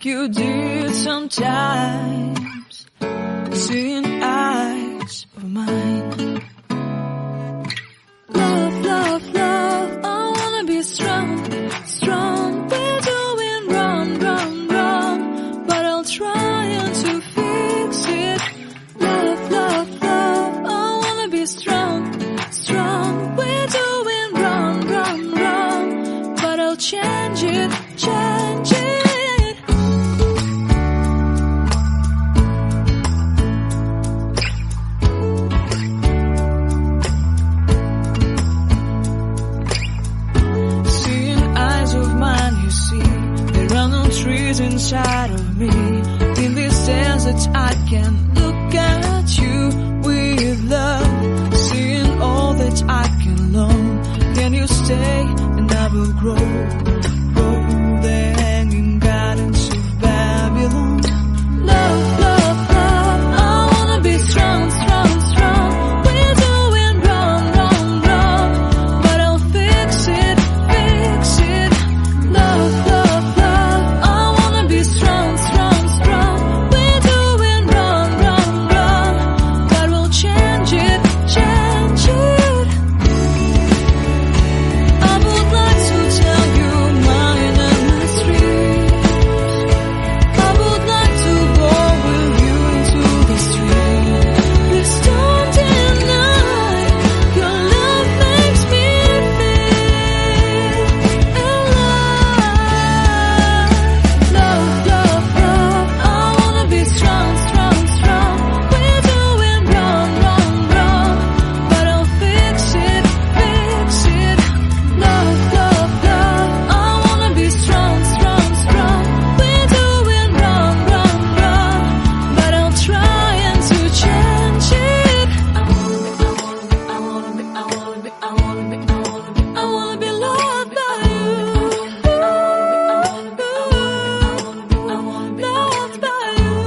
like you did sometimes. Seeing eyes of mine. Love, love, love, I wanna be strong, strong. We're doing wrong, wrong, wrong, but I'll try to fix it. Love, love, love, I wanna be strong, strong. We're doing wrong, wrong, wrong, but I'll change it, change it. Trees inside of me. In this desert I can look at you with love. Seeing all that I can learn. Can you stay and I will grow? Grow the hanging gardens of Babylon. Love, love, love, I wanna be strong, strong, strong. We're doing wrong, wrong, wrong, but I'll fix it, fix it. Love, love, strong, strong, strong. We're doing wrong, wrong, wrong, but we'll change it, change it. I would like to tell you mine and my streets. I would like to go with you into the street. Please don't deny your love makes me feel alive. Love, love, love, I wanna be strong, strong, strong. We're doing wrong, wrong, wrong, but I'll fix it, fix it. Love, love, love, I wanna be strong, strong, strong. We're doing wrong, wrong, wrong, but I'll try to change it. I wanna be loved by you. Loved by you.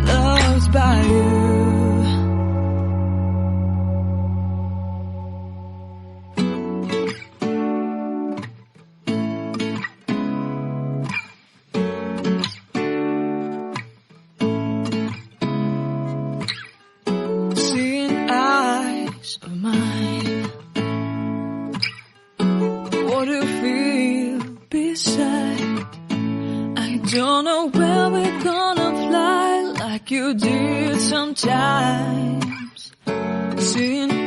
Loved by you. Seeing eyes of mine. What do you feel beside? I don't know where we're gonna fly like you did sometimes. Seeing